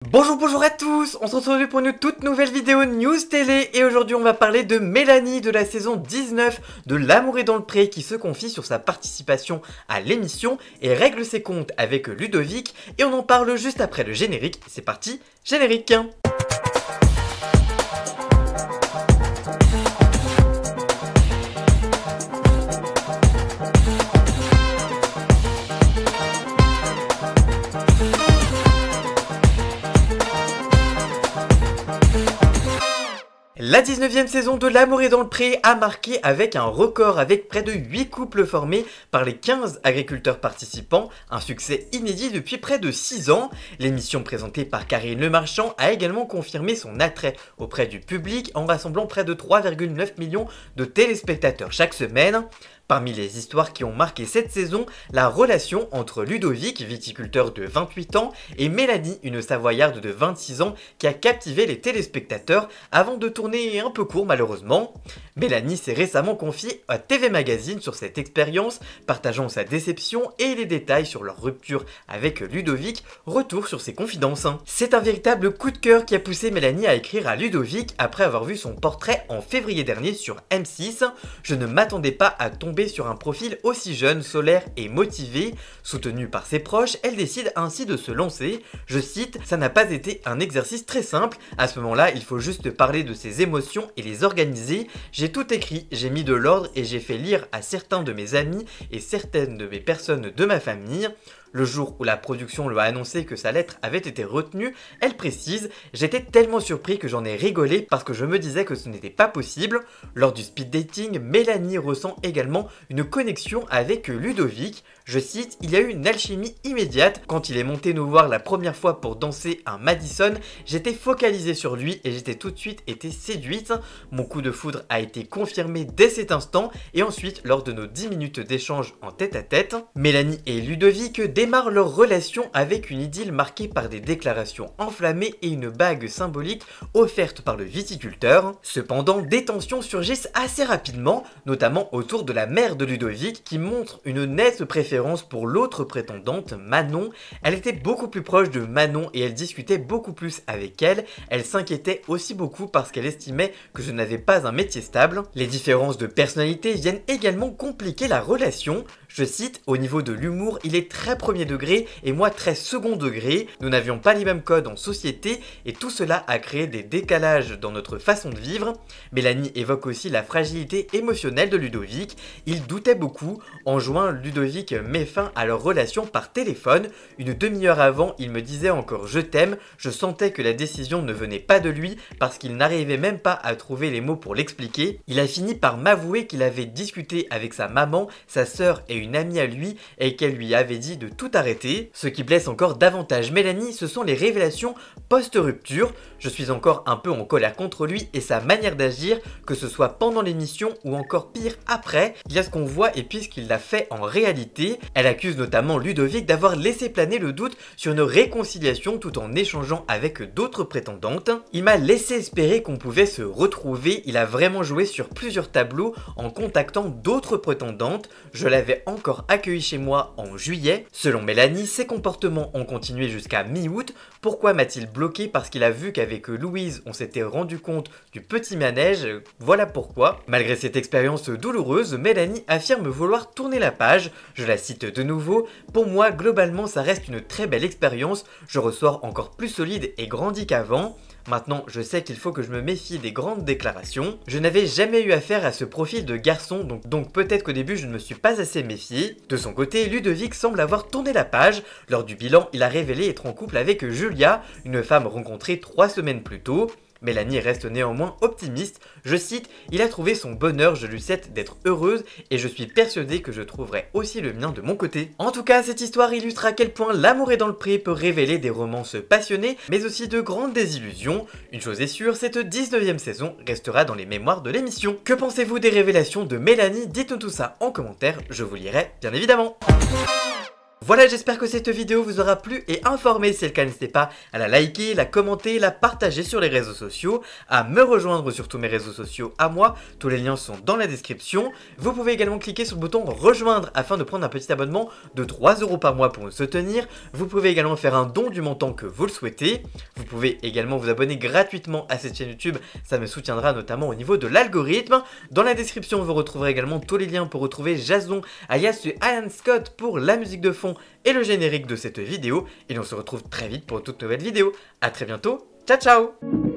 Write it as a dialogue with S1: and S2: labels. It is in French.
S1: Bonjour à tous, on se retrouve pour une toute nouvelle vidéo news télé et aujourd'hui on va parler de Mélanie de la saison 19 de L'amour est dans le pré qui se confie sur sa participation à l'émission et règle ses comptes avec Ludovic et on en parle juste après le générique. C'est parti, générique. La 19e saison de L'amour est dans le pré a marqué avec un record avec près de 8 couples formés par les 15 agriculteurs participants, un succès inédit depuis près de 6 ans. L'émission présentée par Karine Le Marchand a également confirmé son attrait auprès du public en rassemblant près de 3,9 millions de téléspectateurs chaque semaine. Parmi les histoires qui ont marqué cette saison, la relation entre Ludovic, viticulteur de 28 ans, et Mélanie, une Savoyarde de 26 ans, qui a captivé les téléspectateurs avant de tourner un peu court malheureusement. Mélanie s'est récemment confiée à TV Magazine sur cette expérience, partageant sa déception et les détails sur leur rupture avec Ludovic, retour sur ses confidences. C'est un véritable coup de cœur qui a poussé Mélanie à écrire à Ludovic après avoir vu son portrait en février dernier sur M6. Je ne m'attendais pas à tomber sur un profil aussi jeune, solaire et motivé. Soutenue par ses proches, elle décide ainsi de se lancer. Je cite, « Ça n'a pas été un exercice très simple. À ce moment-là, il faut juste parler de ses émotions et les organiser. J'ai tout écrit, j'ai mis de l'ordre et j'ai fait lire à certains de mes amis et certaines de mes personnes de ma famille. » Le jour où la production lui a annoncé que sa lettre avait été retenue, elle précise « J'étais tellement surpris que j'en ai rigolé parce que je me disais que ce n'était pas possible. » Lors du speed dating, Mélanie ressent également une connexion avec Ludovic. Je cite, « Il y a eu une alchimie immédiate. Quand il est monté nous voir la première fois pour danser un Madison, j'étais focalisée sur lui et j'étais tout de suite été séduite. Mon coup de foudre a été confirmé dès cet instant et ensuite lors de nos 10 minutes d'échange en tête-à-tête. Mélanie et Ludovic démarrent leur relation avec une idylle marquée par des déclarations enflammées et une bague symbolique offerte par le viticulteur. Cependant, des tensions surgissent assez rapidement, notamment autour de la mère de Ludovic qui montre une nette préférence pour l'autre prétendante, Manon. Elle était beaucoup plus proche de Manon et elle discutait beaucoup plus avec elle. Elle s'inquiétait aussi beaucoup parce qu'elle estimait que je n'avais pas un métier stable. Les différences de personnalité viennent également compliquer la relation. Je cite, « Au niveau de l'humour, il est très premier degré et moi très second degré. Nous n'avions pas les mêmes codes en société et tout cela a créé des décalages dans notre façon de vivre. » Mélanie évoque aussi la fragilité émotionnelle de Ludovic. Il doutait beaucoup. En juin, Ludovic met fin à leur relation par téléphone. Une demi-heure avant, il me disait encore « Je t'aime ». Je sentais que la décision ne venait pas de lui parce qu'il n'arrivait même pas à trouver les mots pour l'expliquer. Il a fini par m'avouer qu'il avait discuté avec sa maman, sa sœur et une amie à lui et qu'elle lui avait dit de tout arrêter. Ce qui blesse encore davantage Mélanie, ce sont les révélations post-rupture. Je suis encore un peu en colère contre lui et sa manière d'agir, que ce soit pendant l'émission ou encore pire après. Il y a ce qu'on voit et puis ce qu'il a fait en réalité. Elle accuse notamment Ludovic d'avoir laissé planer le doute sur une réconciliation tout en échangeant avec d'autres prétendantes. Il m'a laissé espérer qu'on pouvait se retrouver. Il a vraiment joué sur plusieurs tableaux en contactant d'autres prétendantes. Je l'avais encore accueilli chez moi en juillet. Selon Mélanie, ses comportements ont continué jusqu'à mi-août. Pourquoi m'a-t-il bloqué? Parce qu'il a vu qu'avec Louise, on s'était rendu compte du petit manège. Voilà pourquoi. Malgré cette expérience douloureuse, Mélanie affirme vouloir tourner la page. Je la cite de nouveau. Pour moi, globalement, ça reste une très belle expérience. Je ressors encore plus solide et grandi qu'avant. Maintenant, je sais qu'il faut que je me méfie des grandes déclarations. Je n'avais jamais eu affaire à ce profil de garçon, donc peut-être qu'au début je ne me suis pas assez méfié. De son côté, Ludovic semble avoir tourné la page. Lors du bilan, il a révélé être en couple avec Julia, une femme rencontrée 3 semaines plus tôt. Mélanie reste néanmoins optimiste, je cite « Il a trouvé son bonheur, je lui souhaite d'être heureuse et je suis persuadée que je trouverai aussi le mien de mon côté. » En tout cas, cette histoire illustre à quel point L'amour est dans le pré peut révéler des romances passionnées, mais aussi de grandes désillusions. Une chose est sûre, cette 19e saison restera dans les mémoires de l'émission. Que pensez-vous des révélations de Mélanie? Dites-nous tout ça en commentaire, je vous lirai bien évidemment. Voilà, j'espère que cette vidéo vous aura plu et informé. Si c'est le cas, n'hésitez pas à la liker, la commenter, la partager sur les réseaux sociaux, à me rejoindre sur tous mes réseaux sociaux à moi. Tous les liens sont dans la description. Vous pouvez également cliquer sur le bouton rejoindre afin de prendre un petit abonnement de 3 € par mois pour nous soutenir. Vous pouvez également faire un don du montant que vous le souhaitez. Vous pouvez également vous abonner gratuitement à cette chaîne YouTube. Ça me soutiendra notamment au niveau de l'algorithme. Dans la description, vous retrouverez également tous les liens pour retrouver Jason, alias Ian Scott pour la musique de fond et le générique de cette vidéo, et on se retrouve très vite pour une toute nouvelle vidéo. A très bientôt, ciao ciao.